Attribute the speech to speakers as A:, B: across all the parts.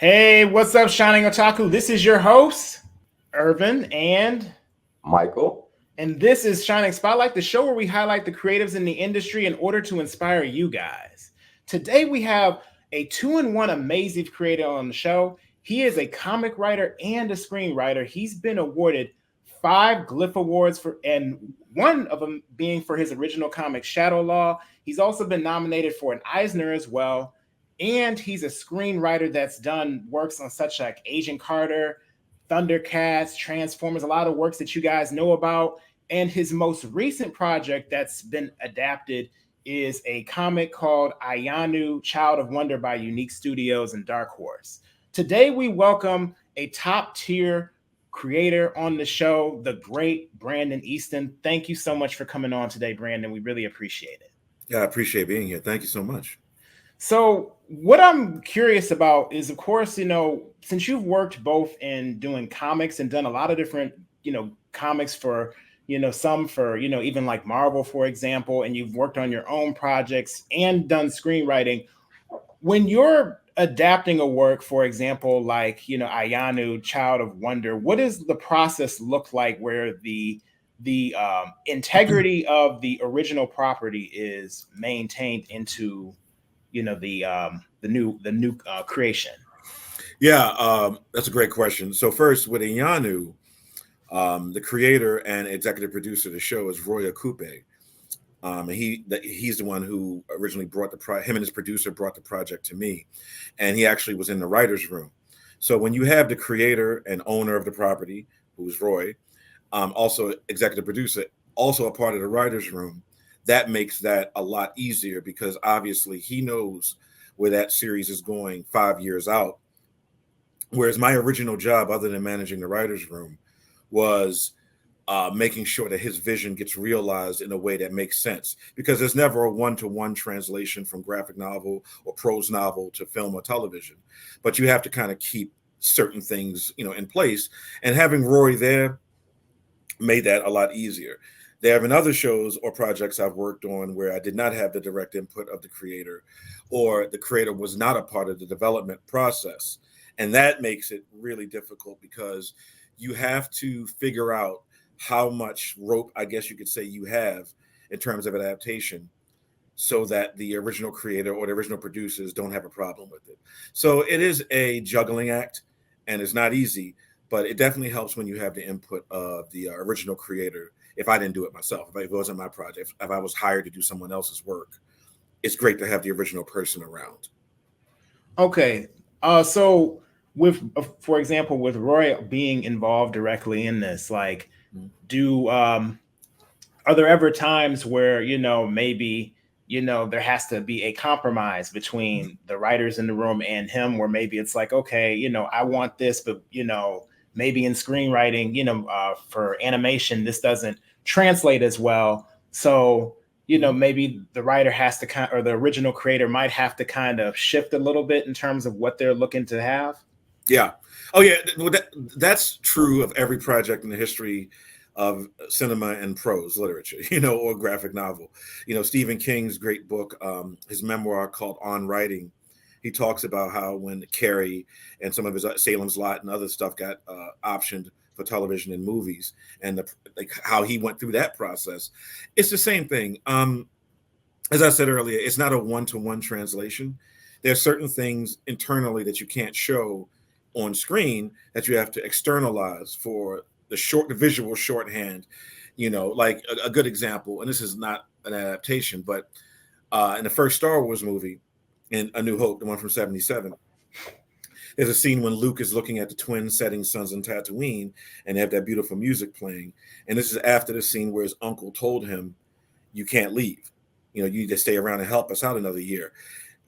A: Hey, what's up, Shining Otaku? This is your host, Irvin,
B: Michael.
A: and this is Shining Spotlight, the show where we highlight the creatives in the industry in order to inspire you guys. Today we have a two-in-one amazing creator on the show. He is a comic writer and a screenwriter. He's been awarded 5 Glyph Awards for, and one of them being for his original comic Shadow Law. He's also been nominated for an Eisner as well, and he's a screenwriter that's done works on such like Agent Carter, Thundercats, Transformers, a lot of works that you guys know about. And his most recent project that's been adapted is a comic called Ayanu, Child of Wonder by Unique Studios and Dark Horse. Today we welcome a top tier creator on the show, the great Brandon Easton. Thank you so much for coming on today, Brandon. We really appreciate it.
C: Yeah, I appreciate being here. Thank you so much.
A: So, what I'm curious about is, of course, since you've worked both in doing comics and done a lot of different, comics for, some for, even like Marvel, for example, and you've worked on your own projects and done screenwriting. When you're adapting a work, for example, like, Ayanu, Child of Wonder, what does the process look like where the integrity of the original property is maintained into the new creation?
C: Yeah, that's a great question. So first, with Inyanu, the creator and executive producer of the show is Roy Akupe. He's the one who originally brought him and his producer brought the project to me, and he actually was in the writer's room. So when you have the creator and owner of the property, who's Roy, also executive producer, also a part of the writer's room, that makes that a lot easier because obviously he knows where that series is going 5 years out. Whereas my original job, other than managing the writer's room, was making sure that his vision gets realized in a way that makes sense. Because there's never a one-to-one translation from graphic novel or prose novel to film or television. But you have to kind of keep certain things, in place. And having Roy there made that a lot easier. There have been other shows or projects I've worked on where I did not have the direct input of the creator, or the creator was not a part of the development process. And that makes it really difficult because you have to figure out how much rope, I guess you could say, you have in terms of adaptation so that the original creator or the original producers don't have a problem with it. So it is a juggling act and it's not easy, but it definitely helps when you have the input of the original creator. If I didn't do it myself, if it wasn't my project, if I was hired to do someone else's work, it's great to have the original person around.
A: Okay. So with, for example, with Roy being involved directly in this, like,
C: Mhm.
A: do are there ever times where maybe there has to be a compromise between the writers in the room and him, where maybe it's like, okay, I want this, but maybe in screenwriting, for animation, this doesn't translate as well. So maybe the writer has to or the original creator might have to kind of shift a little bit in terms of what they're looking to have.
C: Yeah. Oh, yeah. Well, that's true of every project in the history of cinema and prose literature, or graphic novel. Stephen King's great book, his memoir called On Writing, he talks about how when Carrie and some of his Salem's Lot and other stuff got optioned for television and movies, and how he went through that process. It's the same thing. As I said earlier, it's not a one-to-one translation. There are certain things internally that you can't show on screen that you have to externalize for the visual shorthand. Like a good example, and this is not an adaptation, but in the first Star Wars movie, in A New Hope, the one from '77, there's a scene when Luke is looking at the twin setting suns in Tatooine, and they have that beautiful music playing. And this is after the scene where his uncle told him, "You can't leave. You need to stay around and help us out another year."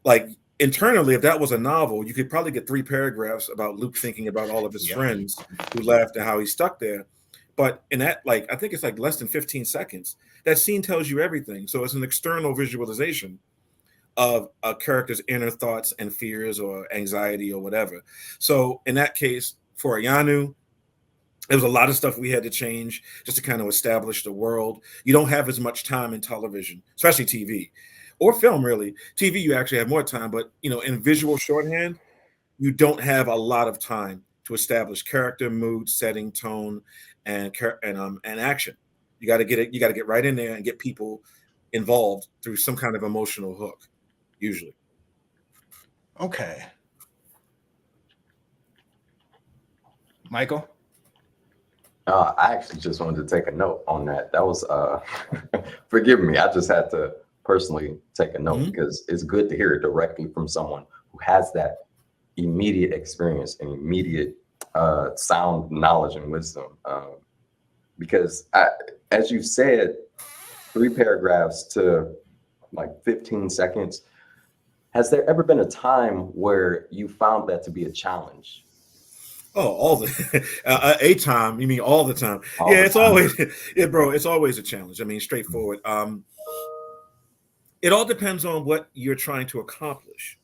C: Like, internally, if that was a novel, you could probably get 3 paragraphs about Luke thinking about all of his friends who left and how he's stuck there. But in that, like, I think it's like less than 15 seconds, that scene tells you everything. So it's an external visualization of a character's inner thoughts and fears or anxiety or whatever. So in that case, for Ayanu, there was a lot of stuff we had to change just to kind of establish the world. You don't have as much time in television, especially TV or film, really. TV, you actually have more time, but in visual shorthand, you don't have a lot of time to establish character, mood, setting, tone, and action. You got to get it. You got to get right in there and get people involved through some kind of emotional hook, usually.
A: Okay. Michael?
B: I actually just wanted to take a note on that. That was, forgive me, I just had to personally take a note because it's good to hear it directly from someone who has that immediate experience and immediate sound knowledge and wisdom. Because as you said, 3 paragraphs to like 15 seconds. Has there ever been a time where you found that to be a challenge?
C: Oh, all the a time. You mean all the time?
B: All
C: Yeah,
B: the
C: it's
B: time.
C: always bro. It's always a challenge. I mean, straightforward. It all depends on what you're trying to accomplish.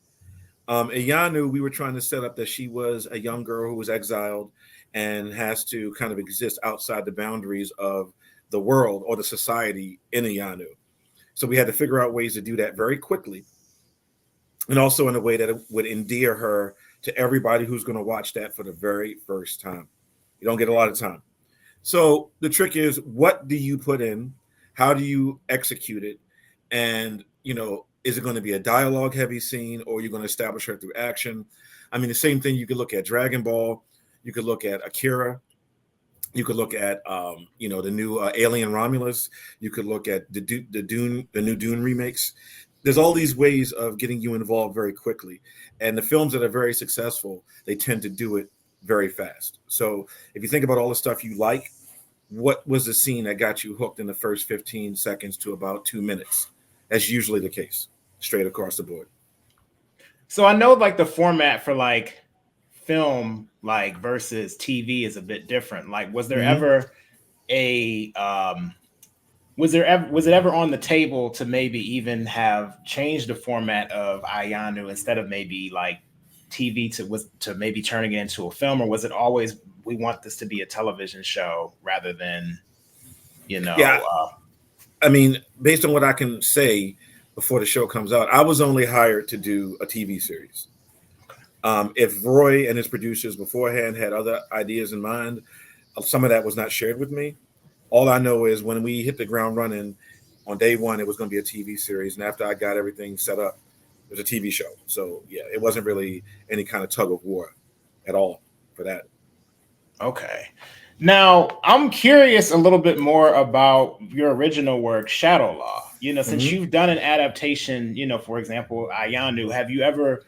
C: Iyanu, we were trying to set up that she was a young girl who was exiled and has to kind of exist outside the boundaries of the world or the society in Iyanu. So we had to figure out ways to do that very quickly, and also in a way that it would endear her to everybody who's going to watch that for the very first time. You don't get a lot of time. So the trick is, what do you put in? How do you execute it? And, is it going to be a dialogue heavy scene, or are you going to establish her through action? I mean, the same thing, you could look at Dragon Ball. You could look at Akira. You could look at, the new Alien Romulus. You could look at the new Dune remakes. There's all these ways of getting you involved very quickly. And the films that are very successful, they tend to do it very fast. So if you think about all the stuff you like, what was the scene that got you hooked in the first 15 seconds to about 2 minutes? That's usually the case, straight across the board.
A: So I know like the format for like film like versus TV is a bit different. Like, was there ever a was it ever on the table to maybe even have changed the format of Ayanu instead of maybe like TV to maybe turning it into a film, or was it always we want this to be a television show rather than
C: Yeah, I mean, based on what I can say before the show comes out, I was only hired to do a TV series. If Roy and his producers beforehand had other ideas in mind, some of that was not shared with me. All I know is when we hit the ground running on day one, it was going to be a TV series. And after I got everything set up, it was a TV show. So, yeah, it wasn't really any kind of tug of war at all for that.
A: Okay. Now, I'm curious a little bit more about your original work, Shadow Law. Since you've done an adaptation, for example, Ayanu, have you ever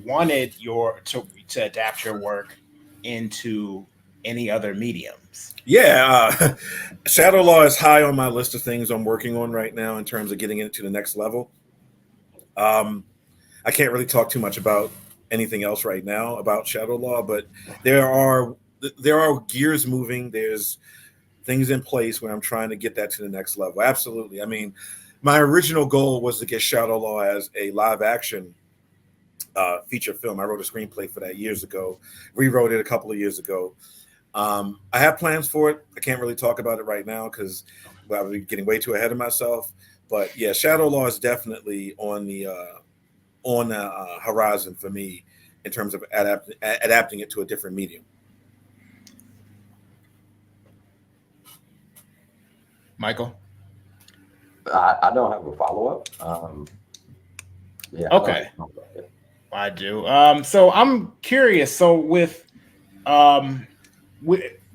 A: wanted to adapt your work into any other mediums?
C: Yeah, Shadow Law is high on my list of things I'm working on right now in terms of getting it to the next level. I can't really talk too much about anything else right now about Shadow Law, but there are gears moving. There's things in place where I'm trying to get that to the next level. Absolutely. I mean, my original goal was to get Shadow Law as a live action feature film. I wrote a screenplay for that years ago, rewrote it a couple of years ago. I have plans for it. I can't really talk about it right now because I'll be getting way too ahead of myself. But yeah, Shadow Law is definitely on the horizon for me in terms of adapting it to a different medium.
A: Michael?
B: I don't have a follow-up. Yeah.
A: Okay. I do. So I'm curious. So with going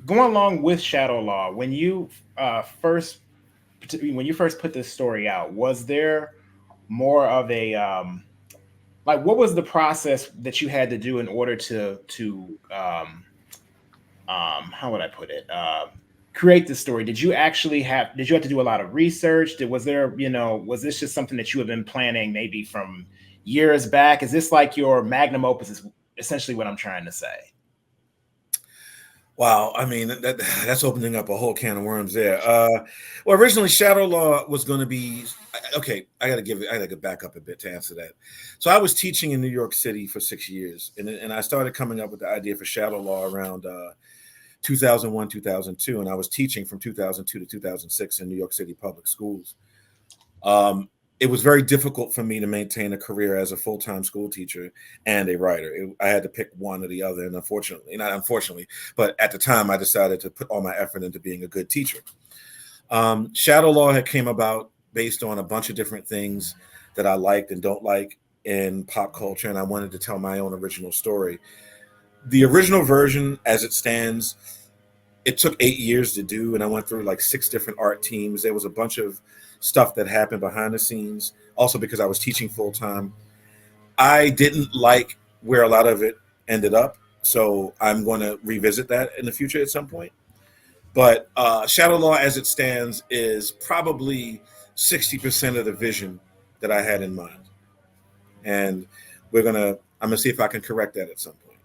A: along with Shadow Law, when you first put this story out, was there more of a like what was the process that you had to do in order to how would I put it? Create the story? Did you have to do a lot of research? Was this just something that you have been planning maybe from years back? Is this like your magnum opus is essentially what I'm trying to say?
C: Wow, I mean that's opening up a whole can of worms there. Well, originally Shadow Law was going to be okay. I got to back up a bit to answer that. So I was teaching in New York City for 6 years, and I started coming up with the idea for Shadow Law around 2001, 2002, and I was teaching from 2002 to 2006 in New York City public schools. it was very difficult for me to maintain a career as a full-time school teacher and a writer. I had to pick one or the other, and unfortunately, not unfortunately, but at the time, I decided to put all my effort into being a good teacher. Shadow law had came about based on a bunch of different things that I liked and don't like in pop culture, and I wanted to tell my own original story. The original version, as it stands, it took 8 years to do, and I went through like 6 different art teams. There was a bunch of stuff that happened behind the scenes, also because I was teaching full time. I didn't like where a lot of it ended up, so I'm going to revisit that in the future at some point. But Shadow Law, as it stands, is probably 60% of the vision that I had in mind, and I'm gonna see if I can correct that at some point.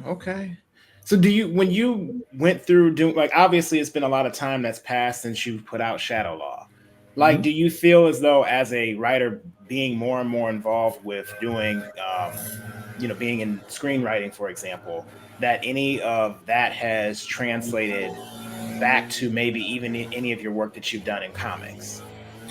A: Okay. So when you went through doing, like, obviously it's been a lot of time that's passed since you put out Shadow Law. Like,
C: Mhm.
A: do you feel as though as a writer being more and more involved with doing, being in screenwriting, for example, that any of that has translated back to maybe even any of your work that you've done in comics?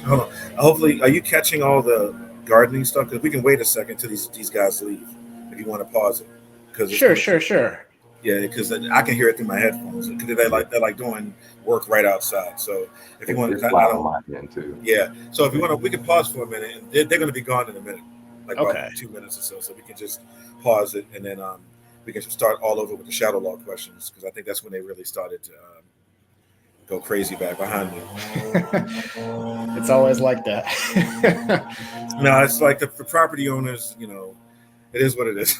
C: Hold on. Hopefully, are you catching all the gardening stuff? Because we can wait a second till these guys leave. If you want to pause it, because it's
A: Sure,
C: going to
A: sure,
C: keep.
A: sure.
C: Yeah, because I can hear it through my headphones. Because they're like doing work right outside. So if you want,
B: It's
C: I
B: loud on
C: don't.
B: my end too.
C: Yeah. So if you want to, we can pause for a minute. And they're going to be gone in a minute, like about
A: Okay.
C: 2 minutes or so. So we can just pause it, and then we can start all over with the shadow law questions, because I think that's when they really started to go crazy back behind me.
A: It's always like that.
C: No, it's like the property owners. It is what it is.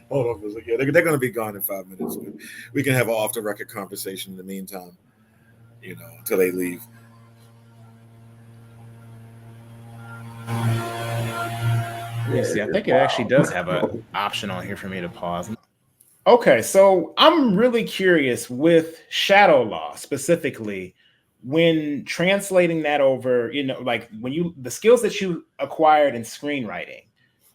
C: Hold on for a second. Yeah, they're going to be gone in 5 minutes. But we can have an off the record conversation in the meantime, until they leave.
A: Let me
B: Yeah,
A: see. I
B: it's
A: think it actually
B: loud.
A: does have an option on here for me to pause. Okay, so I'm really curious with Shadow Law specifically, when translating that over, like the skills that you acquired in screenwriting,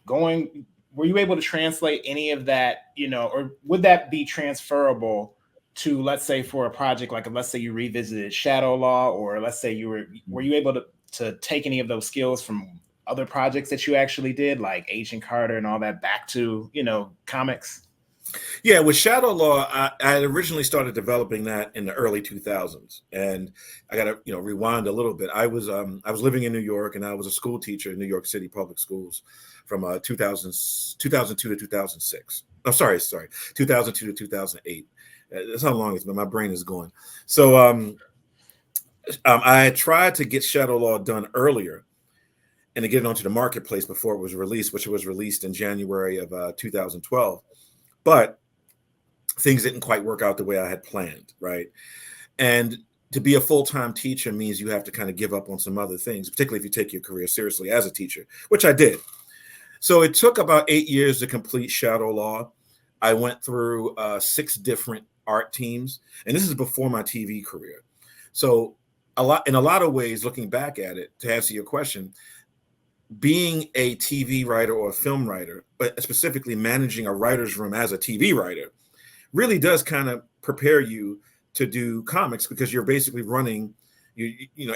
A: going, were you able to translate any of that, or would that be transferable to, let's say, for a project, like let's say you revisited Shadow Law, or let's say were you able to take any of those skills from other projects that you actually did, like Agent Carter and all that, back to, comics?
C: Yeah, with Shadow Law, I had originally started developing that in the early 2000s, and I got to rewind a little bit. I was living in New York, and I was a school teacher in New York City public schools from 2002 to 2006. Oh, sorry, 2002 to 2008. That's how long it's been. My brain is going. So I had tried to get Shadow Law done earlier and to get it onto the marketplace before it was released, which was released in January of 2012. But things didn't quite work out the way I had planned, right? And to be a full-time teacher means you have to kind of give up on some other things, particularly if you take your career seriously as a teacher, which I did. So it took about 8 years to complete Shadow Law. I went through 6 different art teams, and this is before my TV career. So in a lot of ways, looking back at it, to answer your question, being a TV writer or a film writer, but specifically managing a writer's room as a TV writer, really does kind of prepare you to do comics, because you're basically running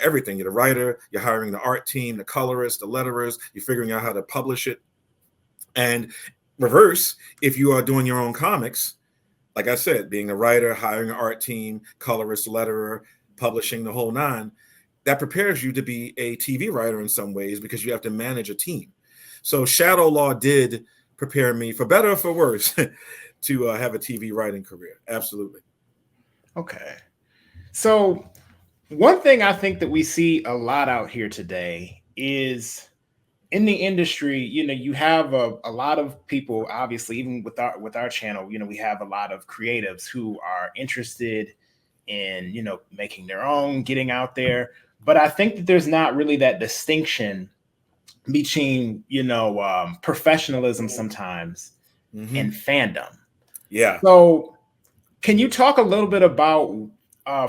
C: everything. You're the writer, you're hiring the art team, the colorist, the letterers, you're figuring out how to publish it. And reverse, if you are doing your own comics, like I said, being a writer, hiring an art team, colorist, letterer, publishing the whole nine, that prepares you to be a TV writer in some ways, because you have to manage a team. So Shadow Law did prepare me, for better or for worse, to have a TV writing career. Absolutely.
A: Okay. So one thing I think that we see a lot out here today is in the industry, you have a lot of people, obviously, even with our channel, we have a lot of creatives who are interested in, making their own, getting out there. But I think that there's not really that distinction between, professionalism sometimes and
C: Mm-hmm.
A: fandom.
C: Yeah.
A: So can you talk a little bit about,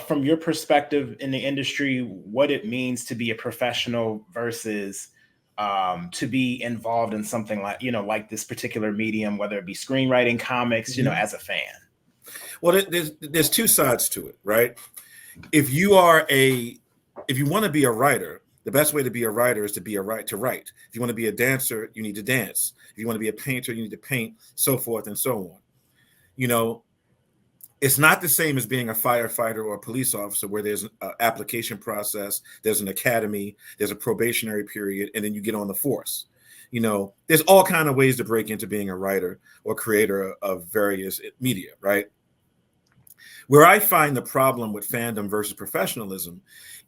A: from your perspective in the industry, what it means to be a professional versus to be involved in something like, like this particular medium, whether it be screenwriting, comics,
C: Mm-hmm.
A: as a fan?
C: Well, there's 2 sides to it, right? If you are if you want to be a writer, the best way to be a writer is to write. If you want to be a dancer, you need to dance. If you want to be a painter, you need to paint, so forth and so on. You know, it's not the same as being a firefighter or a police officer where there's an application process, there's an academy, there's a probationary period, and then you get on the force. You know, there's all kinds of ways to break into being a writer or creator of various media, right? Where I find the problem with fandom versus professionalism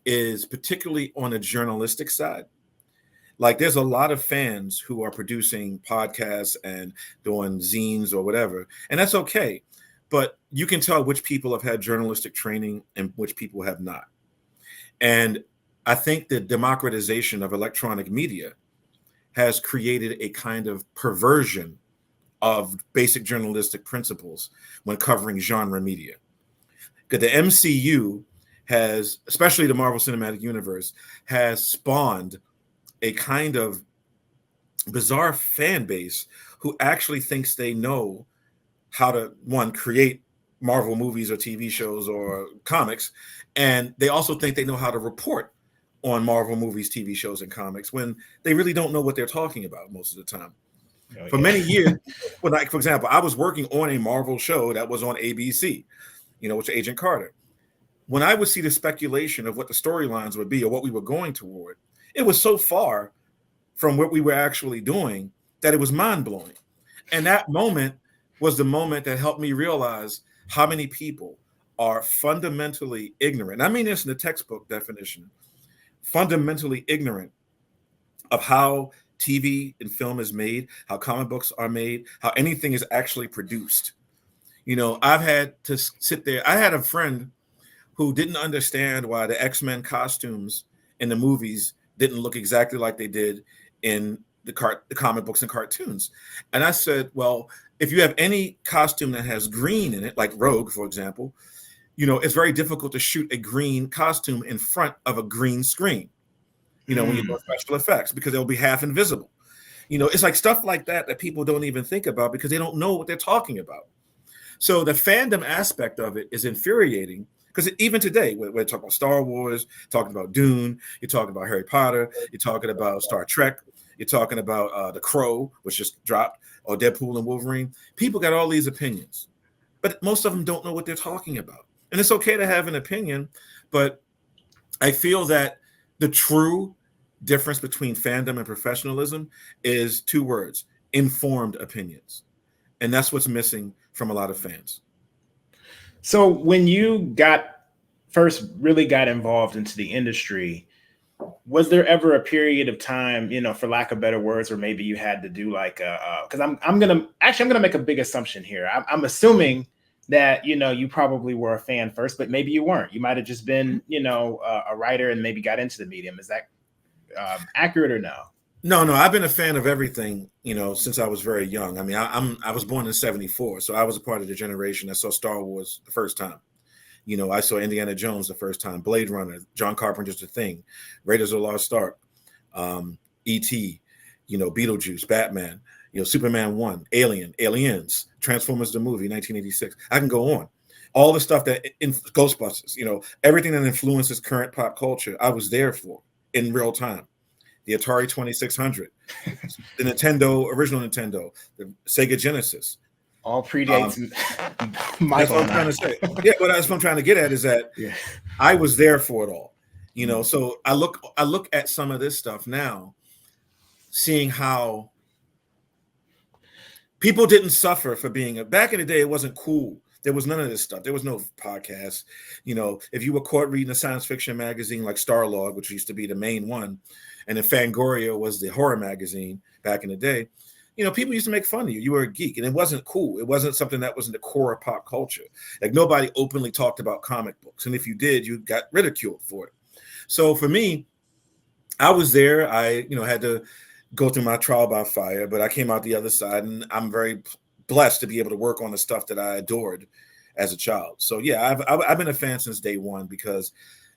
C: is particularly on a journalistic side. Like there's a lot of fans who are producing podcasts and doing zines or whatever, and that's okay. But you can tell which people have had journalistic training and which people have not. And I think the democratization of electronic media has created a kind of perversion of basic journalistic principles when covering genre media. Because the MCU has, especially the Marvel Cinematic Universe, has spawned a kind of bizarre fan base who actually thinks they know how to, one, create Marvel movies or TV shows or comics, and they also think they know how to report on Marvel movies, TV shows, and comics when they really don't know what they're talking about most of the time. Oh, for many years, when, like, for example, I was working on a Marvel show that was on ABC, you know, which is Agent Carter. When I would see the speculation of what the storylines would be or what we were going toward, it was so far from what we were actually doing that it was mind-blowing. And that moment was the moment that helped me realize how many people are fundamentally ignorant. I mean this in the textbook definition, fundamentally ignorant of how TV and film is made, how comic books are made, how anything is actually produced. You know, I've had to sit there. I had a friend who didn't understand why the X-Men costumes in the movies didn't look exactly like they did in the comic books and cartoons. And I said, well, if you have any costume that has green in it, like Rogue, for example, you know, it's very difficult to shoot a green costume in front of a green screen, you know, when you do special effects, because they'll be half invisible. You know, it's like stuff like that that people don't even think about because they don't know what they're talking about. So the fandom aspect of it is infuriating because even today, we're talking about Star Wars, talking about Dune, you're talking about Harry Potter, you're talking about Star Trek, you're talking about The Crow, which just dropped, or Deadpool and Wolverine. People got all these opinions, but most of them don't know what they're talking about. And it's okay to have an opinion, but I feel that the true difference between fandom and professionalism is two words: informed opinions. And that's what's missing from a lot of fans.
A: So when you really got involved into the industry, was there ever a period of time, you know, for lack of better words, where maybe you had to do like because I'm gonna make a big assumption here. I'm assuming that, you know, you probably were a fan first, but maybe you weren't. You might have just been, you know, a writer and maybe got into the medium. Is that accurate or no?
C: No, I've been a fan of everything, you know, since I was very young. I mean, I was born in '74, so I was a part of the generation that saw Star Wars the first time. You know, I saw Indiana Jones the first time, Blade Runner, John Carpenter's The Thing, Raiders of the Lost Ark, E.T., you know, Beetlejuice, Batman, you know, Superman 1, Aliens, Transformers the movie, 1986. I can go on. All the stuff that in Ghostbusters, you know, everything that influences current pop culture, I was there for in real time. The Atari 2600, the original Nintendo, the Sega Genesis.
A: All predates
C: That's what I'm trying to say. Yeah, but that's what I'm trying to get at is that I was there for it all. You know, so I look at some of this stuff now, seeing how people didn't suffer for being back in the day. It wasn't cool. There was none of this stuff. There was no podcast. You know, if you were caught reading a science fiction magazine like Starlog, which used to be the main one, and then Fangoria was the horror magazine back in the day, you know, people used to make fun of you. You were a geek, and it wasn't cool. It wasn't something that was in the core of pop culture. Like nobody openly talked about comic books, and if you did, you got ridiculed for it. So for me, I was there. I, you know, had to go through my trial by fire, but I came out the other side, and I'm very blessed to be able to work on the stuff that I adored as a child. So yeah, I've been a fan since day one because,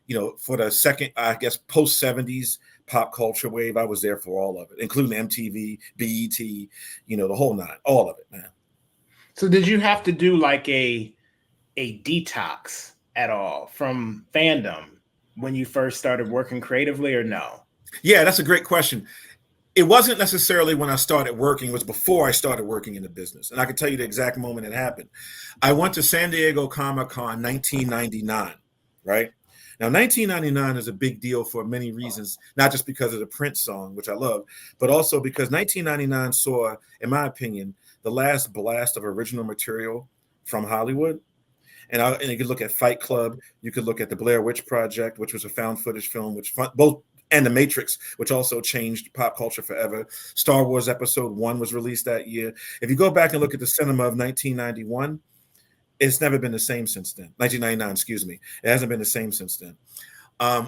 C: you know, for the second, I guess, post 70s pop culture wave, I was there for all of it, including MTV, BET, you know, the whole nine, all of it, man.
A: So did you have to do like a detox at all from fandom when you first started working creatively, or no?
C: Yeah, that's a great question. It wasn't necessarily when I started working, it was before I started working in the business. And I can tell you the exact moment it happened. I went to San Diego Comic-Con 1999, right? Now, 1999 is a big deal for many reasons, not just because of the Prince song, which I love, but also because 1999 saw, in my opinion, the last blast of original material from Hollywood. And you could look at Fight Club, you could look at the Blair Witch Project, which was a found footage film, which both, and The Matrix, which also changed pop culture forever. Star Wars Episode 1 was released that year. If you go back and look at the cinema of 1991, it's never been the same since then. 1999, excuse me. It hasn't been the same since then.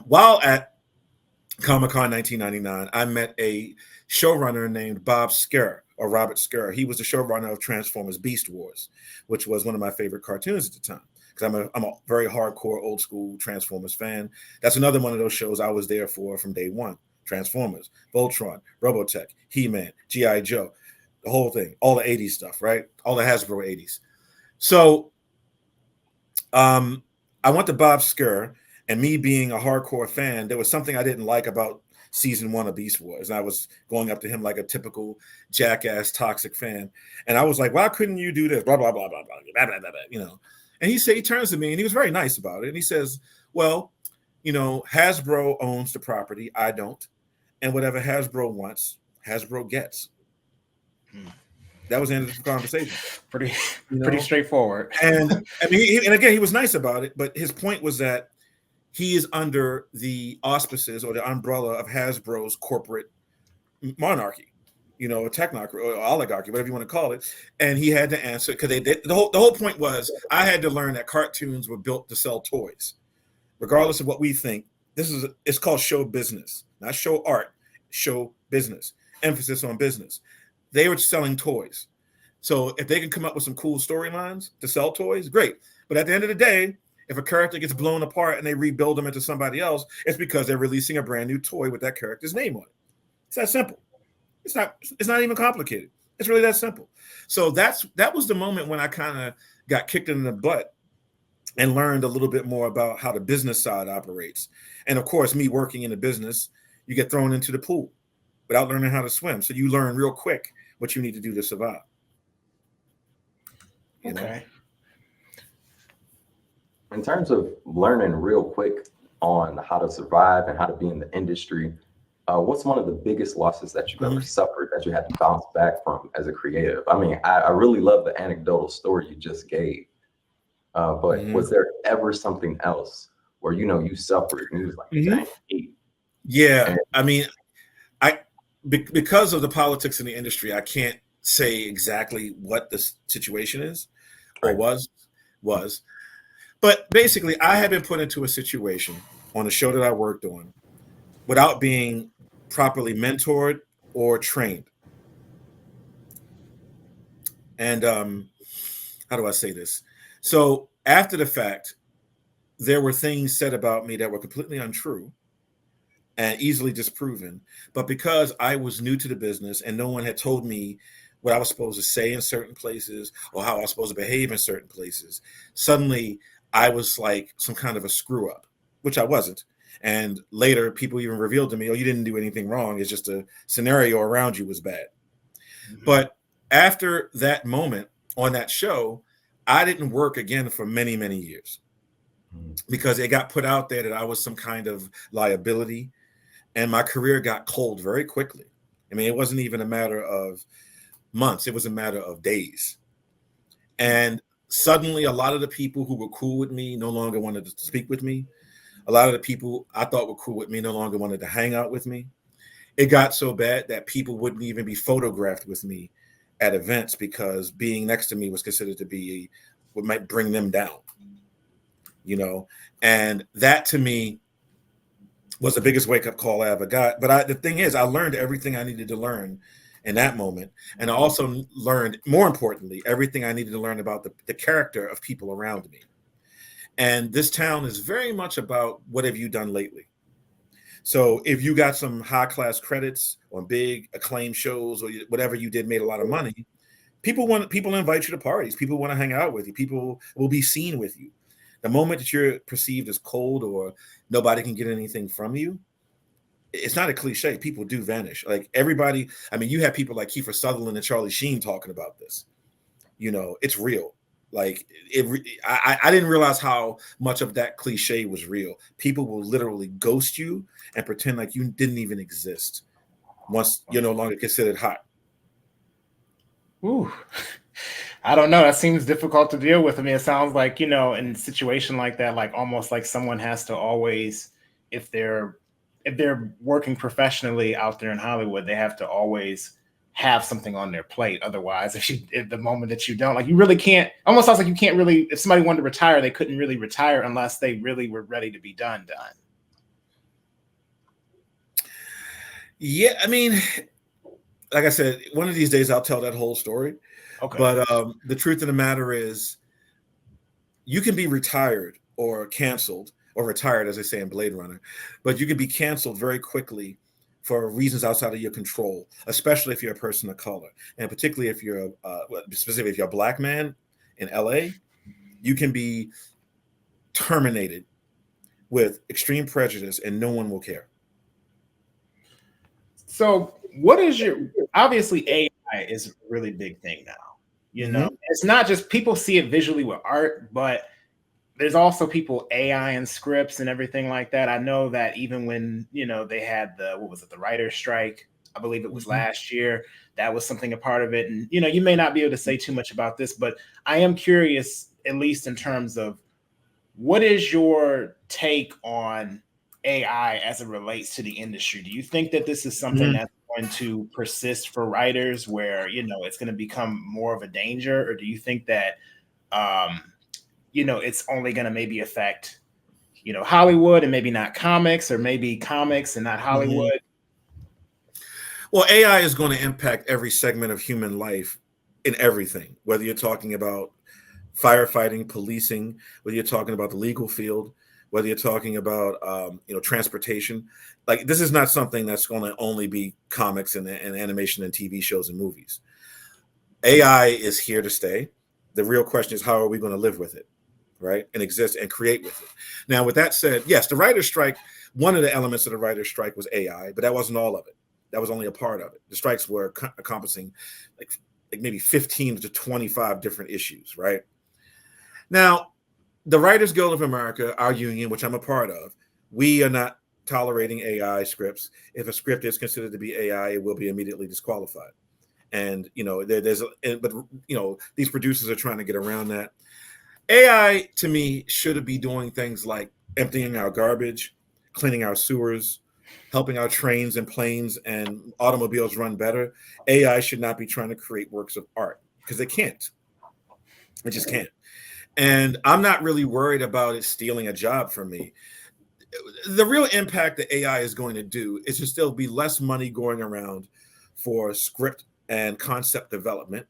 C: While at Comic-Con 1999, I met a showrunner named Bob Sker, or Robert Sker. He was the showrunner of Transformers Beast Wars, which was one of my favorite cartoons at the time, because I'm a very hardcore old school Transformers fan. That's another one of those shows I was there for from day one. Transformers, Voltron, Robotech, He-Man, G.I. Joe, the whole thing, all the 80s stuff, right? All the Hasbro 80s. So I went to Bob Sker, and me being a hardcore fan, there was something I didn't like about season 1 of Beast Wars. And I was going up to him like a typical jackass, toxic fan. And I was like, why couldn't you do this? Blah, blah, blah, blah, blah, blah, blah, blah, blah, you know. And he turns to me and he was very nice about it. And he says, well, you know, Hasbro owns the property. I don't. And whatever Hasbro wants, Hasbro gets. That was the end of the conversation.
A: Pretty straightforward.
C: And I mean, and again, he was nice about it, but his point was that he is under the auspices or the umbrella of Hasbro's corporate monarchy, you know, a technocracy or oligarchy, whatever you want to call it. And he had to answer because the whole point was I had to learn that cartoons were built to sell toys, regardless of what we think. It's called show business, not show art, show business, emphasis on business. They were selling toys. So if they can come up with some cool storylines to sell toys, great. But at the end of the day, if a character gets blown apart and they rebuild them into somebody else, it's because they're releasing a brand new toy with that character's name on it. It's that simple. It's not even complicated. It's really that simple. So that was the moment when I kind of got kicked in the butt and learned a little bit more about how the business side operates. And of course, me working in the business, you get thrown into the pool without learning how to swim. So you learn real quick what you need to do to survive.
A: You know?
B: In terms of learning real quick on how to survive and how to be in the industry, what's one of the biggest losses that you've ever suffered that you had to bounce back from as a creative? I mean, I really love the anecdotal story you just gave, but was there ever something else where, you know, you suffered and you was like, dang.
C: Yeah, I mean, because of the politics in the industry, I can't say exactly what the situation is or was. But basically, I had been put into a situation on a show that I worked on without being properly mentored or trained. And how do I say this? So after the fact, there were things said about me that were completely untrue and easily disproven. But because I was new to the business and no one had told me what I was supposed to say in certain places or how I was supposed to behave in certain places, suddenly I was like some kind of a screw up, which I wasn't. And later people even revealed to me, oh, you didn't do anything wrong. It's just a scenario around you was bad. But after that moment on that show, I didn't work again for many, many years because it got put out there that I was some kind of liability, and my career got cold very quickly. I mean, it wasn't even a matter of months. It was a matter of days. And suddenly a lot of the people who were cool with me no longer wanted to speak with me. A lot of the people I thought were cool with me no longer wanted to hang out with me. It got so bad that people wouldn't even be photographed with me at events because being next to me was considered to be what might bring them down, you know? And that to me was the biggest wake-up call I ever got. But the thing is, I learned everything I needed to learn in that moment. And I also learned, more importantly, everything I needed to learn about the character of people around me. And this town is very much about what have you done lately? So if you got some high-class credits on big acclaimed shows or whatever you did made a lot of money, people invite you to parties. People want to hang out with you. People will be seen with you. The moment that you're perceived as cold or nobody can get anything from you, it's not a cliche. People do vanish. Like everybody, I mean, you have people like Kiefer Sutherland and Charlie Sheen talking about this. You know, it's real. Like I didn't realize how much of that cliche was real. People will literally ghost you and pretend like you didn't even exist once you're no longer considered hot.
A: Ooh, I don't know. That seems difficult to deal with. I mean, it sounds like, in a situation like that, like almost like someone has to always, if they're working professionally out there in Hollywood, they have to always have something on their plate. Otherwise, if the moment that you don't, like, you really can't, almost sounds like you can't really, if somebody wanted to retire, they couldn't really retire unless they really were ready to be done.
C: Yeah, I mean, like I said, one of these days I'll tell that whole story.
A: Okay.
C: But the truth of the matter is, you can be retired or canceled, or retired, as they say in Blade Runner, but you can be canceled very quickly for reasons outside of your control, especially if you're a person of color, and particularly if you're specifically if you're a black man in LA, you can be terminated with extreme prejudice, and no one will care.
A: So, what is obviously AI is a really big thing now. It's not just people see it visually with art, but there's also people AI and scripts and everything like that. I know that even when, they had the writer's strike, I believe it was last year, that was something a part of it. And, you may not be able to say too much about this, but I am curious, at least in terms of what is your take on AI as it relates to the industry? Do you think that this is something that's going to persist for writers where, it's going to become more of a danger? Or do you think that, it's only going to maybe affect, Hollywood and maybe not comics, or maybe comics and not Hollywood?
C: Well, AI is going to impact every segment of human life in everything, whether you're talking about firefighting, policing, whether you're talking about the legal field, whether you're talking about transportation. Like, this is not something that's going to only be comics and animation and TV shows and movies. AI is here to stay. The real question is, how are we going to live with it, right? And exist and create with it. Now, with that said, yes, the writer's strike, one of the elements of the writer's strike was AI, but that wasn't all of it. That was only a part of it. The strikes were encompassing like maybe 15 to 25 different issues, right? Now, the Writers Guild of America, our union, which I'm a part of, we are not tolerating AI scripts. If a script is considered to be AI, it will be immediately disqualified. And, these producers are trying to get around that. AI, to me, should be doing things like emptying our garbage, cleaning our sewers, helping our trains and planes and automobiles run better. AI should not be trying to create works of art, because it can't. It just can't. And I'm not really worried about it stealing a job from me. The real impact that AI is going to do is to still be less money going around for script and concept development.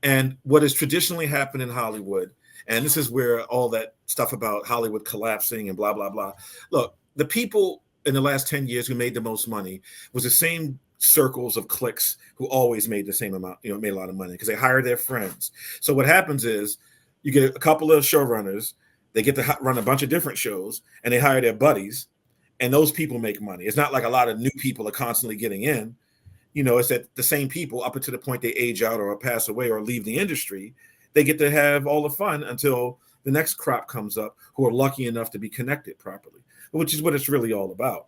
C: And what has traditionally happened in Hollywood, and this is where all that stuff about Hollywood collapsing and blah, blah, blah. Look, the people in the last 10 years who made the most money was the same circles of cliques who always made the same amount, made a lot of money because they hired their friends. So what happens is you get a couple of showrunners, they get to run a bunch of different shows, and they hire their buddies, and those people make money. It's not like a lot of new people are constantly getting in. It's that the same people, up until the point they age out or pass away or leave the industry, they get to have all the fun until the next crop comes up who are lucky enough to be connected properly, which is what it's really all about.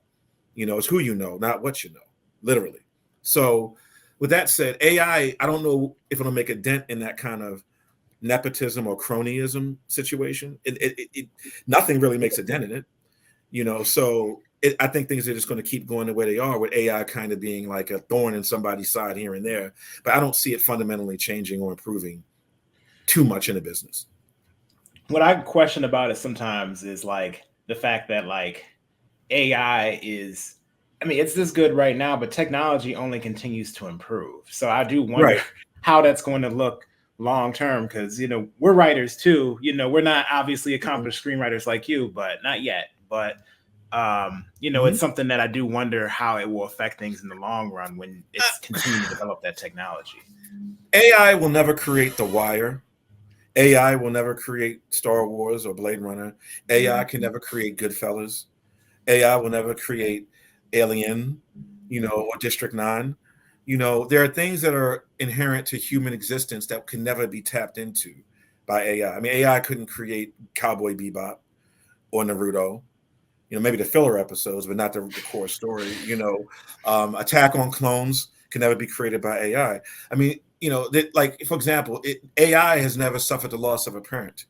C: It's who you know, not what you know, literally. So with that said, AI, I don't know if it'll make a dent in that kind of nepotism or cronyism situation. Nothing really makes a dent in it, so I think things are just going to keep going the way they are, with AI kind of being like a thorn in somebody's side here and there. But I don't see it fundamentally changing or improving too much in the business.
A: What I question about it sometimes is like the fact that like AI is, I mean, it's this good right now, but technology only continues to improve. So I do wonder how that's going to look long term, because we're writers too. We're not obviously accomplished screenwriters like you, but not yet. But it's something that I do wonder how it will affect things in the long run when it's continuing to develop that technology.
C: AI will never create The Wire. AI will never create Star Wars or Blade Runner. AI can never create Goodfellas. AI will never create Alien, or District 9. There are things that are inherent to human existence that can never be tapped into by AI. I mean, AI couldn't create Cowboy Bebop or Naruto. Maybe the filler episodes, but not the core story. Attack on Clones can never be created by AI. I mean, like, for example, AI has never suffered the loss of a parent.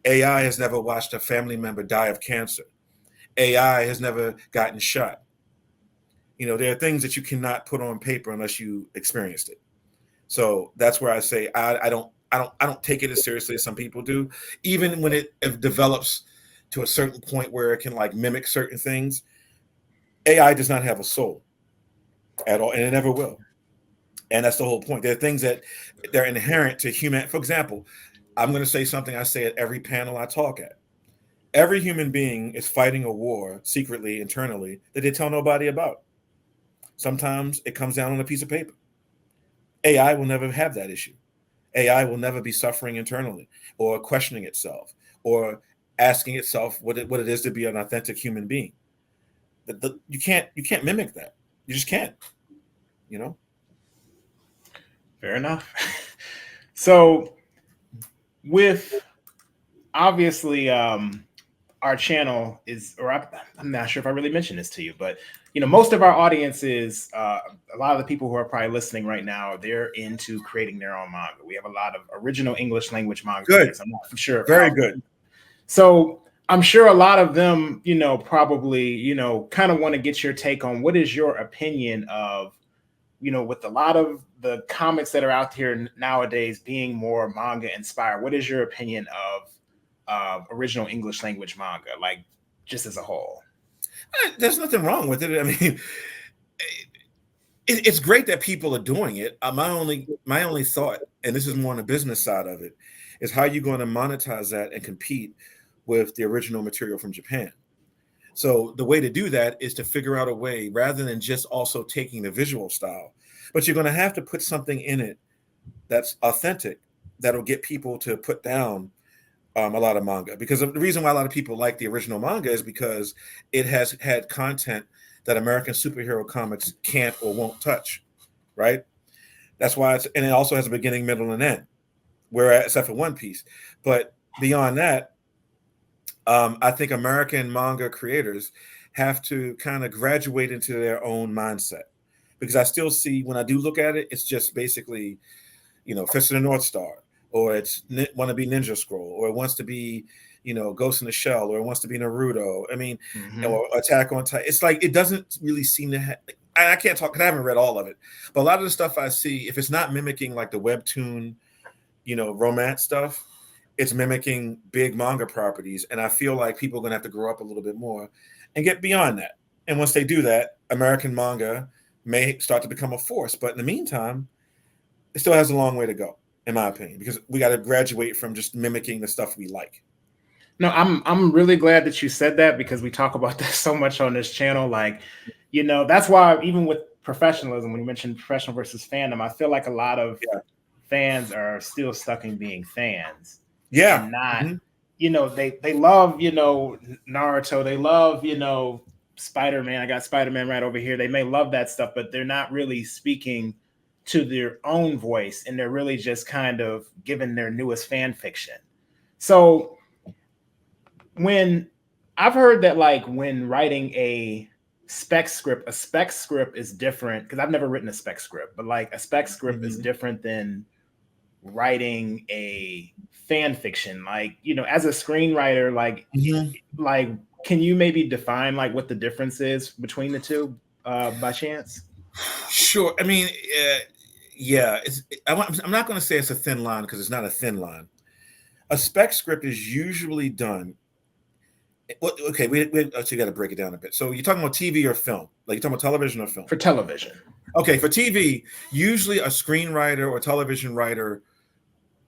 C: AI has never watched a family member die of cancer. AI has never gotten shot. There are things that you cannot put on paper unless you experienced it. So that's where I say I don't take it as seriously as some people do. Even when it develops to a certain point where it can like mimic certain things, AI does not have a soul at all, and it never will. And that's the whole point. There are things that they're inherent to human. For example, I'm going to say something I say at every panel I talk at. Every human being is fighting a war secretly, internally, that they tell nobody about. Sometimes it comes down on a piece of paper. AI will never have that issue. AI will never be suffering internally or questioning itself or asking itself what it is to be an authentic human being. You can't mimic that. You just can't.
A: Fair enough. So, with obviously, our channel is, or I'm not sure if I really mentioned this to you, but most of our audience is a lot of the people who are probably listening right now. They're into creating their own manga. We have a lot of original English language manga.
C: Good.
A: I'm not sure.
C: Very good.
A: So I'm sure a lot of them, probably, kind of want to get your take on what is your opinion of, with a lot of the comics that are out here nowadays being more manga inspired. What is your opinion of original English language manga, like just as a whole?
C: There's nothing wrong with it. I mean, it's great that people are doing it. My only thought, and this is more on the business side of it, is how you're going to monetize that and compete with the original material from Japan. So the way to do that is to figure out a way, rather than just also taking the visual style, but you're going to have to put something in it that's authentic, that'll get people to put down a lot of manga. Because the reason why a lot of people like the original manga is because it has had content that American superhero comics can't or won't touch, right? That's why and it also has a beginning, middle, and end, whereas except for One Piece. But beyond that, I think American manga creators have to kind of graduate into their own mindset, because I still see, when I do look at it, it's just basically, Fist of the North Star, or it's want to be Ninja Scroll, or it wants to be, Ghost in the Shell, or it wants to be Naruto. I mean, or Attack on Titan. It's like it doesn't really seem to have. I can't talk because I haven't read all of it, but a lot of the stuff I see, if it's not mimicking like the webtoon, romance stuff, it's mimicking big manga properties. And I feel like people are going to have to grow up a little bit more and get beyond that. And once they do that, American manga may start to become a force. But in the meantime, it still has a long way to go, in my opinion, because we got to graduate from just mimicking the stuff we like.
A: No, I'm really glad that you said that, because we talk about this so much on this channel. Like, that's why even with professionalism, when you mentioned professional versus fandom, I feel like a lot of fans are still stuck in being fans.
C: Yeah.
A: And not, they love, Naruto. They love, Spider-Man. I got Spider-Man right over here. They may love that stuff, but they're not really speaking to their own voice, and they're really just kind of giving their newest fan fiction. So when I've heard that, like, when writing a spec script is different, because I've never written a spec script, but like a spec script is different than writing a fan fiction. Like, as a screenwriter, like can you maybe define like what the difference is between the two by chance?
C: Sure. I mean, yeah, I'm not going to say it's a thin line, because it's not a thin line. A spec script is usually done. Okay, we got to break it down a bit. So you're talking about TV or film? Like, you're talking about television or film?
A: For television.
C: Okay, for TV, usually a screenwriter or television writer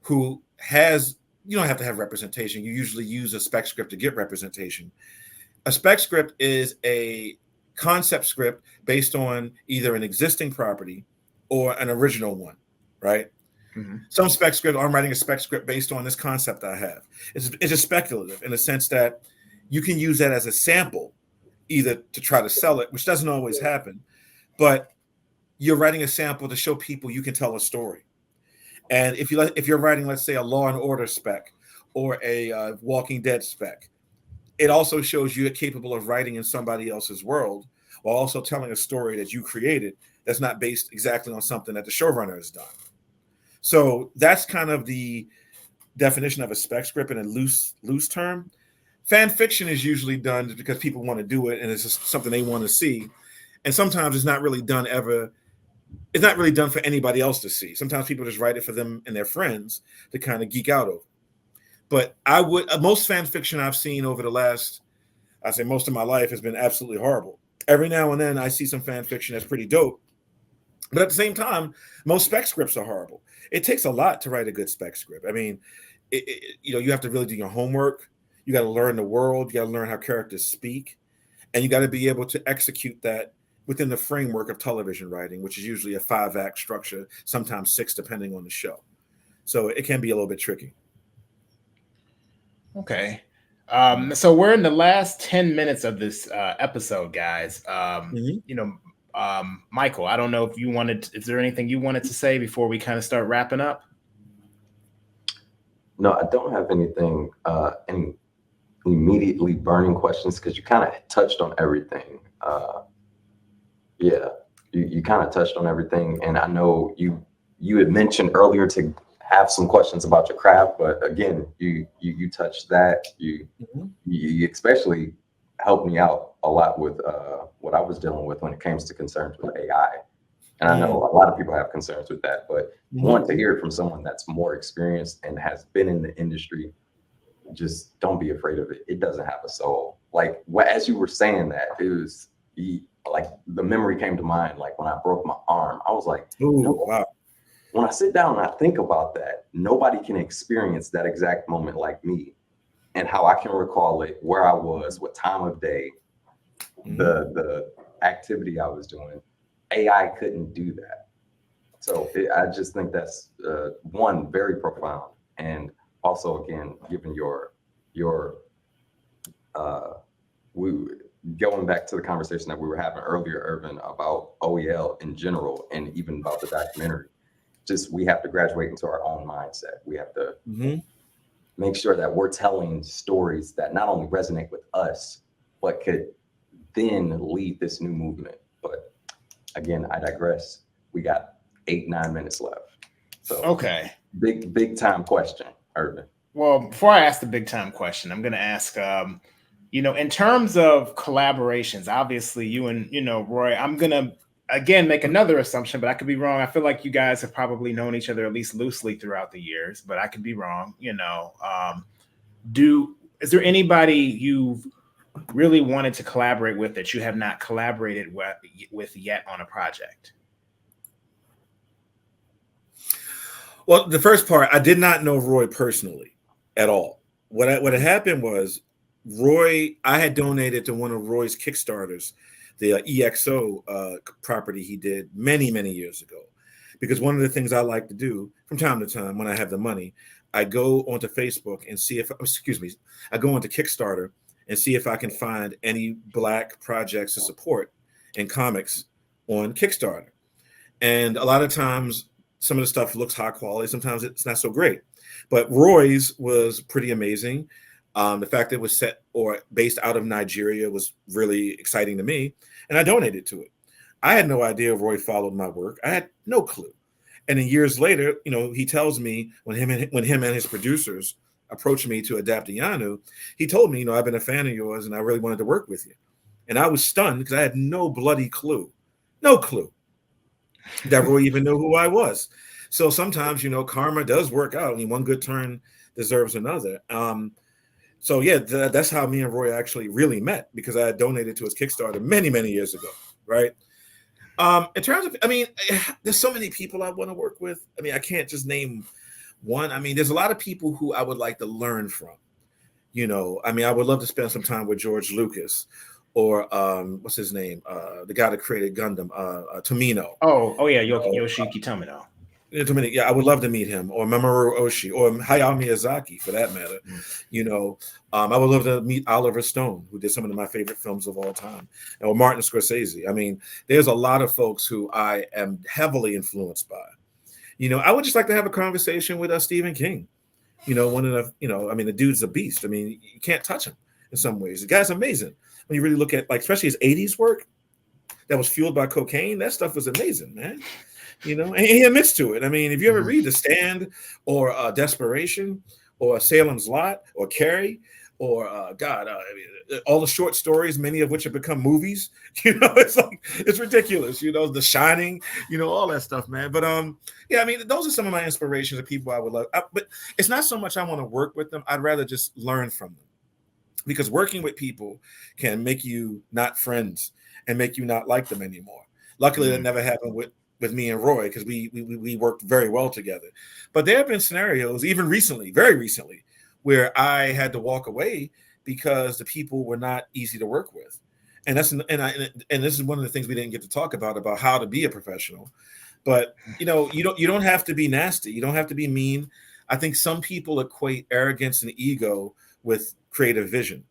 C: who has, you don't have to have representation. You usually use a spec script to get representation. A spec script is a concept script based on either an existing property or an original one, right? Some spec script, I'm writing a spec script based on this concept I have. It's just speculative in the sense that you can use that as a sample, either to try to sell it, which doesn't always happen, but you're writing a sample to show people you can tell a story. And if you're writing, let's say, a Law and Order spec or a Walking Dead spec, it also shows you're capable of writing in somebody else's world while also telling a story that you created that's not based exactly on something that the showrunner has done. So that's kind of the definition of a spec script in a loose term. Fan fiction is usually done just because people want to do it and it's just something they want to see. And sometimes it's not really done for anybody else to see. Sometimes people just write it for them and their friends to kind of geek out over. But most fan fiction I've seen over the last, I say most of my life, has been absolutely horrible. Every now and then I see some fan fiction that's pretty dope. But at the same time, most spec scripts are horrible. It takes a lot to write a good spec script. I mean, you have to really do your homework. You got to learn the world. You got to learn how characters speak. And you got to be able to execute that within the framework of television writing, which is usually a 5-act structure, sometimes 6, depending on the show. So it can be a little bit tricky.
A: Okay. So we're in the last 10 minutes of this episode, guys. Michael, I don't know if is there anything you wanted to say before we kind of start wrapping up?
B: No, I don't have anything, any immediately burning questions because you kind of touched on everything. You kind of touched on everything. And I know you had mentioned earlier to have some questions about your craft, but again, you touched that. You especially helped me out a lot with what I was dealing with when it comes to concerns with AI. And I know a lot of people have concerns with that, but want to hear it from someone that's more experienced and has been in the industry. Just don't be afraid of it. It doesn't have a soul. Like as you were saying that, it was like the memory came to mind. Like when I broke my arm, I was like, wow. When I sit down and I think about that, nobody can experience that exact moment like me, and how I can recall it, where I was, what time of day, the activity I was doing. AI couldn't do that. So I just think that's one, very profound, and also again, given going back to the conversation that we were having earlier, Irvin, about OEL in general, and even about the documentary. Just we have to graduate into our own mindset. We have to make sure that we're telling stories that not only resonate with us, but could then lead this new movement. But again, I digress. We got 8-9 minutes left. So
A: okay,
B: big time question, Irvin.
A: Well, before I ask the big time question, I'm going to ask, in terms of collaborations, obviously you and, Roy, I'm going to, again, make another assumption, but I could be wrong. I feel like you guys have probably known each other at least loosely throughout the years, but I could be wrong. Is there anybody you've really wanted to collaborate with that you have not collaborated with yet on a project?
C: Well, the first part, I did not know Roy personally at all. What had happened was I had donated to one of Roy's Kickstarters, the EXO property he did many, many years ago. Because one of the things I like to do from time to time when I have the money, I go onto Facebook and I go onto Kickstarter and see if I can find any Black projects to support in comics on Kickstarter. And a lot of times, some of the stuff looks high quality. Sometimes it's not so great. But Roy's was pretty amazing. The fact that it was set or based out of Nigeria was really exciting to me, and I donated to it. I had no idea Roy followed my work. I had no clue. And then years later, he tells me when him and his producers approached me to adapt Ianu, he told me, I've been a fan of yours and I really wanted to work with you. And I was stunned because I had no bloody clue that Roy even knew who I was. So sometimes, karma does work out. I mean, one good turn deserves another. So yeah, that's how me and Roy actually really met, because I had donated to his Kickstarter many, many years ago, right? In terms of, there's so many people I want to work with. I can't just name one. There's a lot of people who I would like to learn from. I would love to spend some time with George Lucas, or what's his name? The guy that created Gundam, Tomino.
A: Oh yeah, Yoshiki Tomino.
C: Dominic, yeah, I would love to meet him, or Mamoru Oshii, or Hayao Miyazaki, for that matter. I would love to meet Oliver Stone, who did some of my favorite films of all time, or Martin Scorsese. I mean, there's a lot of folks who I am heavily influenced by. I would just like to have a conversation with Stephen King. One of the, the dude's a beast. I mean, you can't touch him in some ways. The guy's amazing. When you really look at, like, especially his 80s work that was fueled by cocaine, that stuff was amazing, man. And he admits to it. I mean, if you ever read The Stand, or Desperation, or Salem's Lot, or Carrie, or all the short stories, many of which have become movies, it's ridiculous. The Shining, all that stuff, man. But yeah, I mean, those are some of my inspirations of people I would love. But it's not so much I want to work with them. I'd rather just learn from them, because working with people can make you not friends and make you not like them anymore. Luckily, that never happened with me and Roy, because we worked very well together. But there have been scenarios, even recently, very recently, where I had to walk away because the people were not easy to work with. And this is one of the things we didn't get to talk about how to be a professional. But you don't have to be nasty. You don't have to be mean. I think some people equate arrogance and ego with creative vision,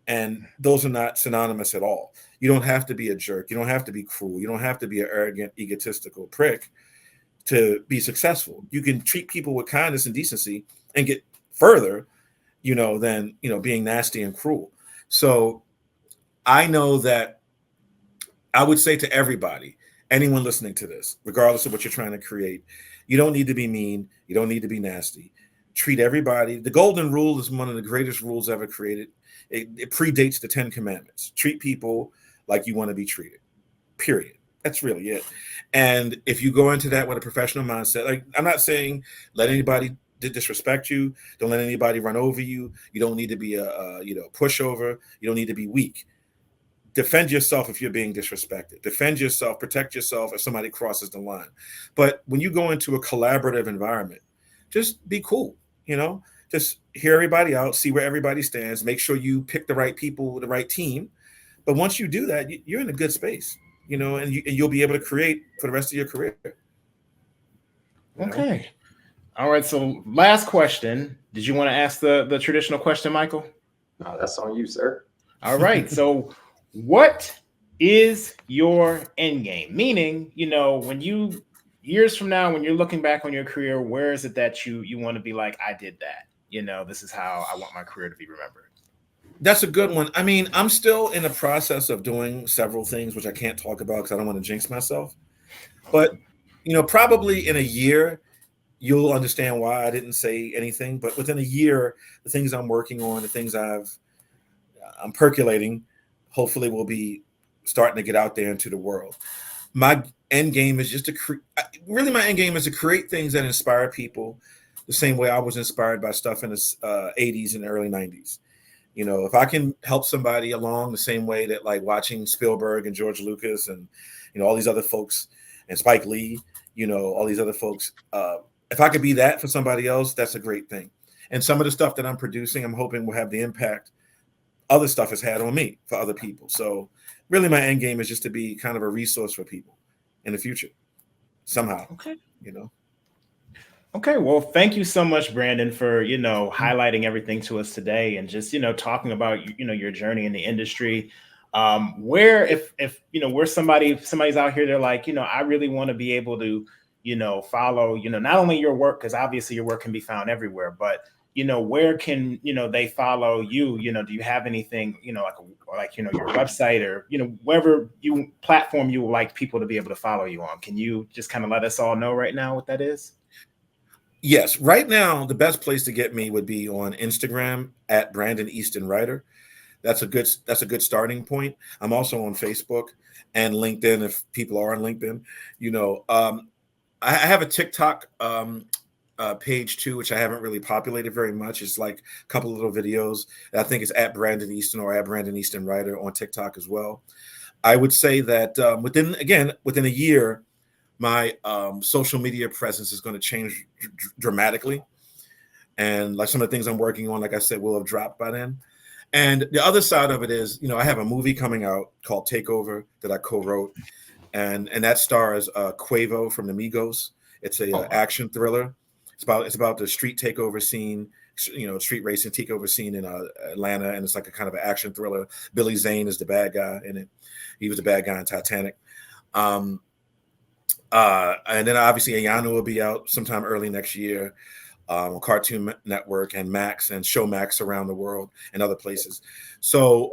C: and those are not synonymous at all. You don't have to be a jerk. You don't have to be cruel. You don't have to be an arrogant, egotistical prick to be successful. You can treat people with kindness and decency and get further, than, being nasty and cruel. So I know that I would say to everybody, anyone listening to this, regardless of what you're trying to create, you don't need to be mean. You don't need to be nasty. Treat everybody. The golden rule is one of the greatest rules ever created. It predates the 10 Commandments. Treat people like you want to be treated, period. That's really it. And if you go into that with a professional mindset, like, I'm not saying let anybody disrespect you. Don't let anybody run over you. You don't need to be a pushover. You don't need to be weak. Defend yourself if you're being disrespected. Defend yourself, protect yourself if somebody crosses the line. But when you go into a collaborative environment, just be cool, just hear everybody out, see where everybody stands, make sure you pick the right people, the right team. But once you do that, you're in a good space, and you'll be able to create for the rest of your career.
A: Okay. All right. So last question. Did you want to ask the traditional question, Michael?
B: No, that's on you, sir.
A: All right. So what is your end game? Meaning, when you, years from now, when you're looking back on your career, where is it that you want to be like, I did that? This is how I want my career to be remembered.
C: That's a good one. I mean, I'm still in the process of doing several things, which I can't talk about because I don't want to jinx myself. But, probably in a year, you'll understand why I didn't say anything. But within a year, the things I'm working on, the things I'm percolating, hopefully will be starting to get out there into the world. My end game is just my end game is to create things that inspire people the same way I was inspired by stuff in the 80s and early 90s. If I can help somebody along the same way that, like, watching Spielberg and George Lucas and, all these other folks, and Spike Lee, all these other folks, if I could be that for somebody else, that's a great thing. And some of the stuff that I'm producing, I'm hoping will have the impact other stuff has had on me for other people. So really my end game is just to be kind of a resource for people in the future somehow.
A: Okay. Okay, well, thank you so much, Brandon, for, highlighting everything to us today, and just, talking about, your journey in the industry. Where if we're somebody's out here, they're like, I really want to be able to, follow, not only your work, because obviously your work can be found everywhere, but, where can, they follow you? Do you have anything, like your website, or, wherever platform you would like people to be able to follow you on? Can you just kind of let us all know right now what that is?
C: Yes. Right now, the best place to get me would be on Instagram at Brandon Easton Writer. That's a good starting point. I'm also on Facebook and LinkedIn if people are on LinkedIn. I have a TikTok page too, which I haven't really populated very much. It's like a couple of little videos. I think it's at Brandon Easton or at Brandon Easton Writer on TikTok as well. I would say that within a year, my social media presence is going to change dramatically. And like some of the things I'm working on, like I said, will have dropped by then. And the other side of it is, I have a movie coming out called Takeover that I co-wrote. And that stars Quavo from the Migos It's a action thriller. It's about the street takeover scene, street racing takeover scene in Atlanta, and it's like a kind of an action thriller. Billy Zane is the bad guy in it. He was the bad guy in Titanic. And then obviously Ayano will be out sometime early next year on Cartoon Network and Max and Showmax around the world and other places. So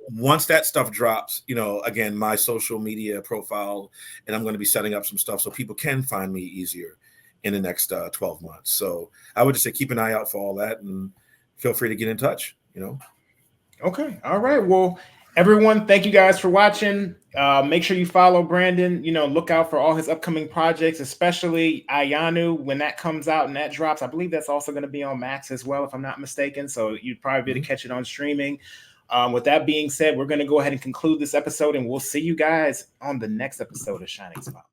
C: once that stuff drops, again, my social media profile, and I'm going to be setting up some stuff so people can find me easier in the next 12 months. So I would just say keep an eye out for all that and feel free to get in touch,
A: Okay. All right. Well, everyone, thank you guys for watching. Make sure you follow Brandon. Look out for all his upcoming projects, especially Ayanu when that comes out and that drops. I believe that's also going to be on Max as well, if I'm not mistaken. So you'd probably be able to catch it on streaming. With that being said, we're going to go ahead and conclude this episode, and we'll see you guys on the next episode of Shining Spotlight.